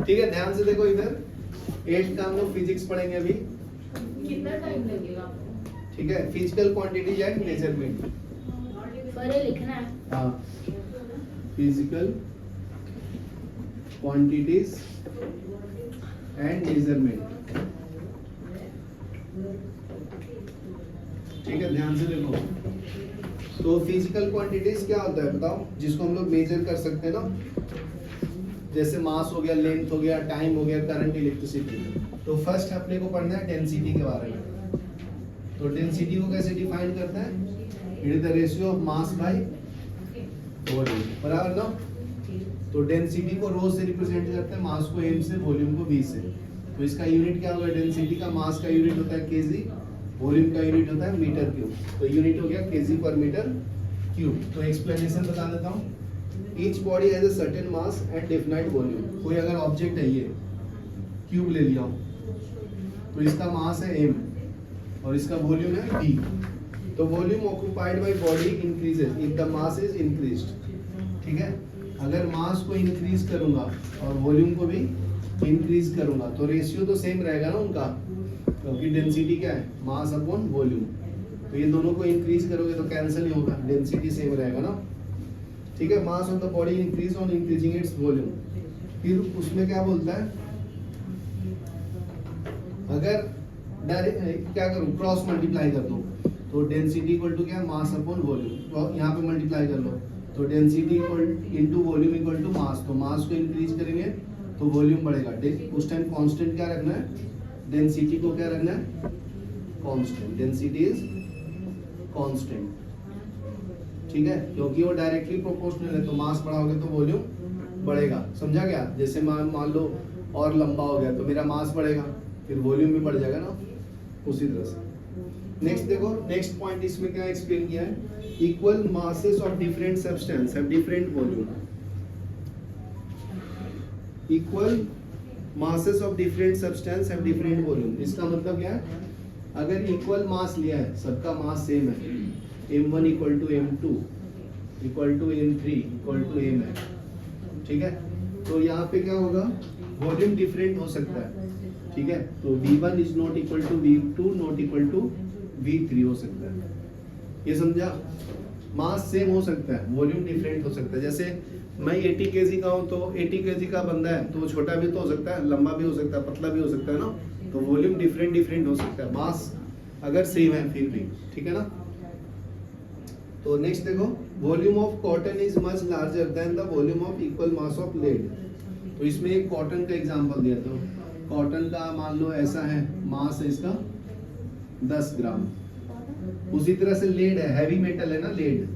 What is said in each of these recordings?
ठीक है, ध्यान से देखो इधर 8 का हम लोग फिजिक्स पढ़ेंगे अभी। कितना टाइम लगेगा? ठीक है, फिजिकल क्वांटिटीज एंड मेजरमेंट। पहले लिखना है। हाँ, फिजिकल क्वांटिटीज एंड मेजरमेंट। ठीक है, ध्यान से देखो। तो फिजिकल क्वांटिटीज क्या होता है बताओ, जिसको हम लोग मेजर कर सकते हैं ना, जैसे मास हो गया, लेंथ हो गया, टाइम हो गया, करंट, इलेक्ट्रिसिटी। तो फर्स्ट अपने को पढ़ना है डेंसिटी के बारे में। तो डेंसिटी को कैसे डिफाइन करता है? It is the ratio of mass by volume, बराबर ना। तो डेंसिटी को रो से रिप्रेजेंट करते हैं, मास को एम से, वॉल्यूम को वी से। तो इसका यूनिट क्या होगा? डेंसिटी का मास का यूनिट होता है केजी, वॉल्यूम का यूनिट होता है मीटर क्यूब। तो यूनिट हो गया केजी पर मीटर क्यूब। तो एक्सप्लेनेशन बता देता हूँ। Each body has a certain mass and definite volume. कोई अगर ऑब्जेक्ट है, ये क्यूब ले लिया हूँ, तो इसका मास है m और इसका वॉल्यूम है v। तो volume occupied by body increases if the mass is increased. ठीक है, अगर मास को इंक्रीज करूंगा और वॉल्यूम को भी इंक्रीज करूंगा तो रेशियो तो सेम रहेगा ना उनका, क्योंकि डेंसिटी क्या है? मास अपॉन वॉल्यूम। तो ये दोनों को इंक्रीज करोगे तो कैंसिल ही होगा, डेंसिटी सेम रहेगा ना। ठीक है, mass of the body increase on increasing its volume. फिर उसमें क्या बोलता है, अगर डायरेक्ट क्या करूं, क्रॉस मल्टीप्लाई कर दो तो डेंसिटी इक्वल टू क्या? Mass upon volume. तो यहाँ पे मल्टीप्लाई कर लो तो density equal into volume equal to mass. तो मास को इंक्रीज करेंगे तो वॉल्यूम बढ़ेगा। उस टाइम कांस्टेंट क्या रखना है? डेंसिटी को क्या रखना है? कांस्टेंट। Density is constant. ठीक है, क्योंकि वो डायरेक्टली प्रोपोर्शनल है। तो मास बढ़ाओगे तो वॉल्यूम बढ़ेगा। समझा क्या? जैसे मान लो और लंबा हो गया तो मेरा मास बढ़ेगा, फिर वॉल्यूम भी बढ़ जाएगा ना, उसी तरह से। नेक्स्ट देखो, नेक्स्ट पॉइंट इसमें क्या एक्सप्लेन किया है? Equal masses of different substance have different volume. Equal masses of different substance have different volume. इसका मतलब क्या है? अगर इक्वल मास लिया है, सबका मास सेम है, m1 equal to m2 equal to m3 equal to m है, ठीक है, तो यहाँ पे क्या होगा? वॉल्यूम डिफरेंट हो सकता है। ठीक है, तो v1 is not equal to v2 not equal to v3 हो सकता है। ये समझा? मास सेम हो सकता है, वॉल्यूम डिफरेंट हो सकता है। जैसे मैं 80 kg का हूँ तो 80 kg का बंदा है तो वो छोटा भी तो हो सकता है, लंबा भी हो सकता है, पतला भी हो सकता है ना। तो वॉल्यूम डिफरेंट हो सकता है, मास अगर सेम है फिर भी। ठीक है ना। तो नेक्स्ट देखो, volume of cotton is much larger than the volume of equal mass of lead. तो इसमें एक कॉटन का एग्जांपल दिया था। कॉटन का मान लो ऐसा है, मास है इसका 10 ग्राम। उसी तरह से लेड है, हैवी मेटल है ना लेड,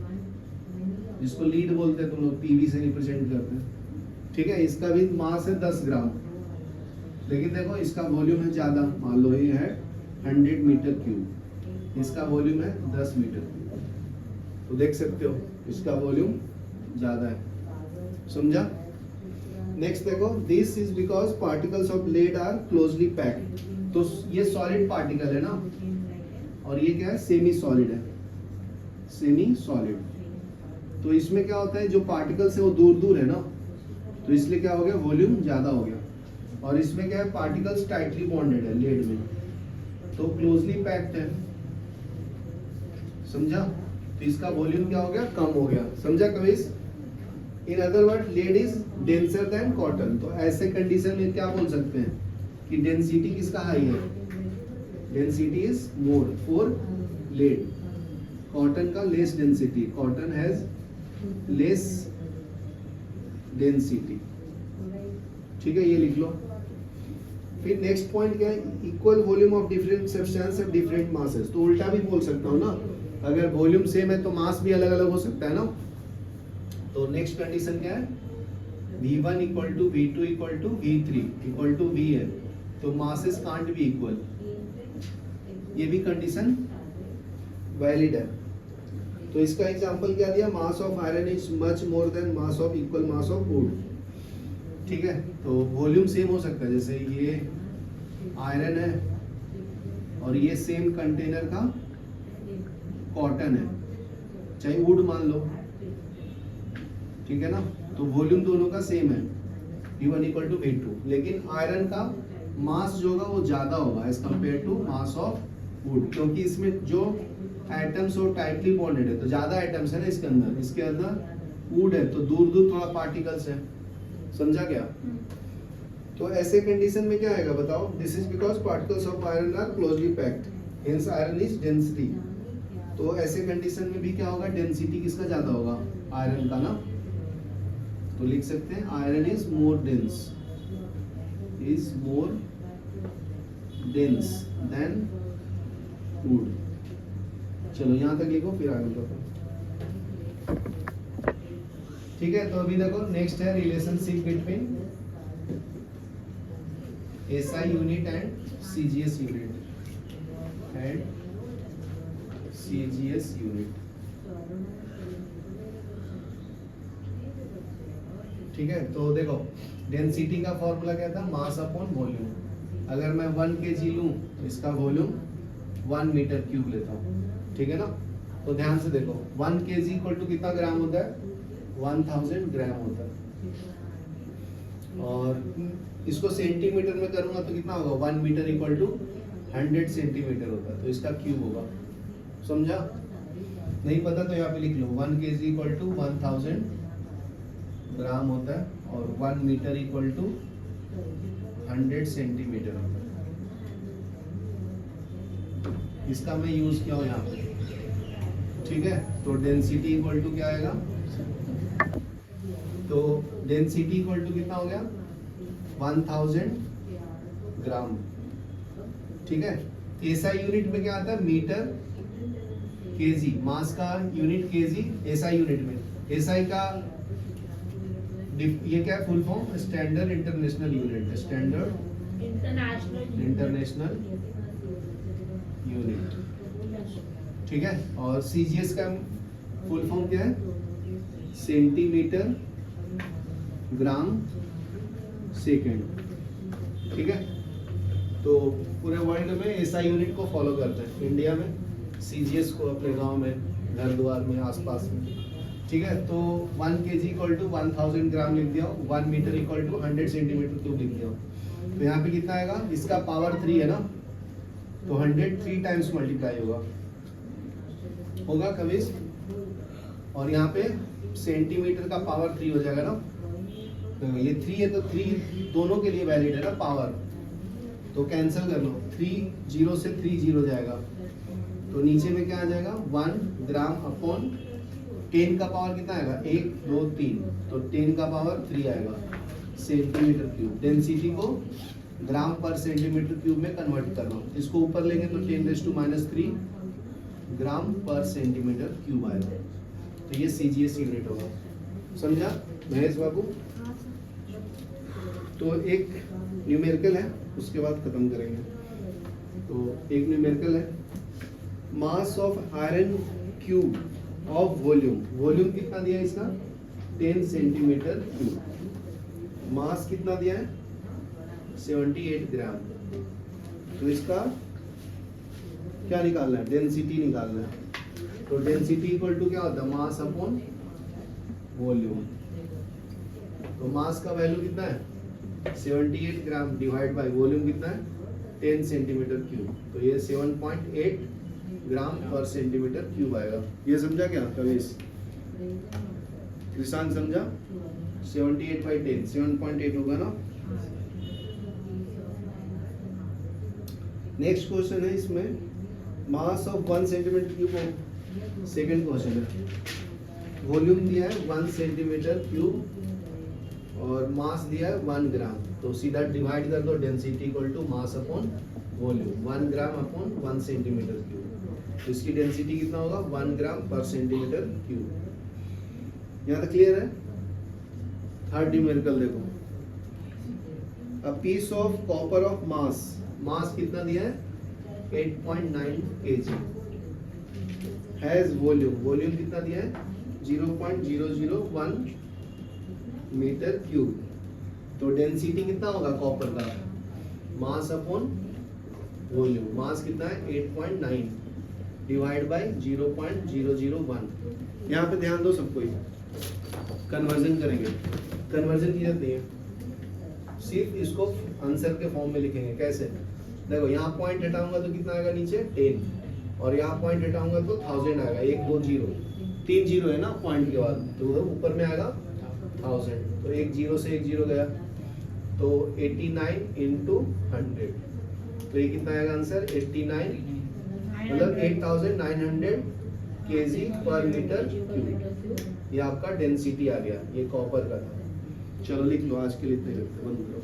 जिसको लीड बोलते हैं तुम लोग, पीवी से रिप्रेजेंट करते हैं। ठीक है, इसका भी मास है 10 ग्राम, लेकिन देखो इसका वॉल्यूम है ज्यादा। मान लो ये है 100 मीटर क्यूब, इसका वॉल्यूम है 10 मीटर क्यूब। तो देख सकते हो इसका वॉल्यूम ज्यादा है। समझा? नेक्स्ट देखो, this is because particles of lead are closely packed. तो ये सॉलिड पार्टिकल है ना, और ये क्या है? सेमी सॉलिड है, सेमी सॉलिड। तो इसमें क्या होता है, जो पार्टिकल्स है वो दूर दूर है ना, तो इसलिए क्या हो गया? वॉल्यूम ज्यादा हो गया। और इसमें क्या है? पार्टिकल्स टाइटली बॉन्डेड है लेड में, तो क्लोजली पैक्ड है। समझा? तो इसका वॉल्यूम क्या हो गया? कम हो गया। समझा कविस? In other word, lead is denser than cotton. तो ऐसे कंडीशन में क्या बोल सकते हैं कि डेंसिटी किसका हाई है? Density is more for lead. Cotton का less density, cotton has less density. ठीक है, ये लिख लो। फिर नेक्स्ट पॉइंट क्या है? Equal volume of different substance and different masses. तो उल्टा भी बोल सकता हूँ ना, अगर वॉल्यूम सेम है तो मास भी अलग अलग हो सकता है ना। तो नेक्स्ट कंडीशन क्या है? v1 equal to v2 equal to v3 equal to v है, तो मासेस कांट बी इक्वल। ये भी कंडीशन वैलिड है। तो इसका एग्जांपल क्या दिया? Mass of iron is much more then mass of equal mass of would. ठीक है, तो वॉल्यूम सेम हो सकता है। जैसे ये आयरन है और ये सेम कंटेनर का कॉटन है, चाहे वुड मान लो, ठीक है ना। तो वॉल्यूम दोनों का सेम है, V1 इक्वल टू V2, लेकिन आयरन का मास जो होगा वो ज्यादा होगा as compared to mass of wood, क्योंकि इसमें जो एटम्स वो टाइटली बॉन्डेड है, तो ज्यादा एटम्स है ना इसके अंदर वुड है, तो दूर दूर थोड़ा पार्टिकल्स है, समझा क्या? तो ऐसे कंडीशन में क्या आएगा बताओ? This is because particles of iron are closely packed, hence iron is density. तो ऐसे कंडीशन में भी क्या होगा? डेंसिटी किसका ज्यादा होगा? आयरन का ना। तो लिख सकते हैं iron is more dense then would. चलो यहां तक लिखो, फिर आगे बढ़ो। ठीक है, तो अभी देखो नेक्स्ट है relationship between SI unit and CGS unit ठीक है, तो देखो डेंसिटी का फॉर्मूला क्या था? मास अपॉन वॉल्यूम। अगर मैं 1 kg लूं तो इसका वॉल्यूम 1 मीटर क्यूब लेता हूं, ठीक है ना? तो ध्यान से देखो 1 kg इक्वल टू कितना ग्राम होता है? 1000 ग्राम होता है। और इसको सेंटीमीटर में करूंगा तो कितना होगा? 1 मीटर इक्वल टू 100 सेंटीमीटर होता है, तो इसका क्यूब होगा, समझा? नहीं पता तो यहाँ पे लिख लो 1 kg इक्वल टू 1000 ग्राम होता है, और 1 मीटर इक्वल टू 100 सेंटीमीटर होता है। इसका मैं यूज किया हूँ यहाँ पे, ठीक है? तो डेंसिटी इक्वल टू क्या आएगा? तो डेंसिटी इक्वल टू कितना हो गया? 1000 ग्राम, ठीक है? SI यूनिट में क्या आता है? मीटर केजी, मास का यूनिट केजी SI यूनिट में। SI का ये क्या है? Full form standard international unit, standard international unit, ठीक है? और CGS का फुल फॉर्म क्या है? सेंटीमीटर ग्राम सेकेंड, ठीक है? तो पूरे वर्ल्ड में SI यूनिट को फॉलो करते हैं, इंडिया में CGS को अपने गांव में, घर द्वार में, आसपास में, ठीक है? तो 1 kg इक्वल टू 1000 ग्राम लिख दिया, 1 metre equal to 100 centimetre cube लिख दिया। तो यहाँ पे कितना आएगा? इसका पावर 3 है ना, तो 100 3 टाइम्स मल्टीप्लाई होगा कविस, और यहाँ पे सेंटीमीटर का पावर 3 हो जाएगा ना। तो ये 3 है तो 3 दोनों के लिए वैलिड है ना पावर, तो कैंसिल कर लो, 3 0 से 3 0 जाएगा, तो नीचे में क्या आ जाएगा? 1 ग्राम अपॉन 10 का पावर कितना आएगा? 1 2 3, तो 10 का पावर 3 आएगा सेंटीमीटर क्यूब। डेंसिटी को ग्राम पर सेंटीमीटर क्यूब में कन्वर्ट करना, इसको ऊपर लेंगे तो 10⁻³ ग्राम पर सेंटीमीटर क्यूब आएगा। तो ये CGS यूनिट होगा, समझा महेश बाबू? तो एक न्यूमेरिकल है, उसके बाद खत्म करेंगे। तो एक न्यूमेरिकल है, mass of iron cube of volume कितना दिया है इसका? 10 सेंटीमीटर क्यूब। मास कितना दिया है? 78 ग्राम। तो इसका क्या निकालना है? डेंसिटी निकालना है। तो डेंसिटी इक्वल टू क्या होता है? मास अपॉन वॉल्यूम। तो मास का वैल्यू कितना है? 78 ग्राम डिवाइड बाय वॉल्यूम कितना है? 10 सेंटीमीटर क्यूब। तो ये 7.8 ग्राम पर सेंटीमीटर क्यूब आएगा। ये समझा क्या कविश? कृषांत समझा? 78/10 7.8 होगा ना। नेक्स्ट क्वेश्चन है इसमें, mass of 1 centimetre cube. Second question है, वॉल्यूम दिया है 1 सेंटीमीटर क्यूब और मास दिया है 1 ग्राम। तो सीधा डिवाइड कर दो, density equal to mass upon volume, 1 gram upon 1 centimetre cube. तो इसकी डेंसिटी कितना होगा? 1 ग्राम पर सेंटीमीटर क्यूब। यहाँ तक क्लियर है? थर्ड न्यूमेरिकल देखो, a piece of copper of mass, mass कितना दिया है? 8.9 kg, हैज वॉल्यूम, वॉल्यूम कितना दिया है? 0.001 मीटर क्यूब। तो डेंसिटी कितना होगा कॉपर का? मास अपॉन वॉल्यूम, मास कितना है? 8.9 डिवाइड बाय 0.001। यहाँ पे ध्यान दो सबको, कन्वर्जन करेंगे, कन्वर्जन की जाती है। सिर्फ इसको आंसर के फॉर्म में लिखेंगे। कैसे? देखो यहाँ पॉइंट हटाऊंगा तो कितना आएगा नीचे 10, और यहाँ पॉइंट हटाऊंगा तो 1000 आएगा। 1 2 0 3 0 है ना पॉइंट के बाद, तो उधर ऊपर में आएगा 1000। तो एक 0 से एक 0 गया, तो 89 इंटू 100, तो ये कितना आएगा आंसर? 89 मतलब 8900 kg पर मीटर क्यूब। ये आपका डेंसिटी आ गया, ये कॉपर का था। चलो लिख लो, आज के लिए इतना ही रखते हैं, बंद करो।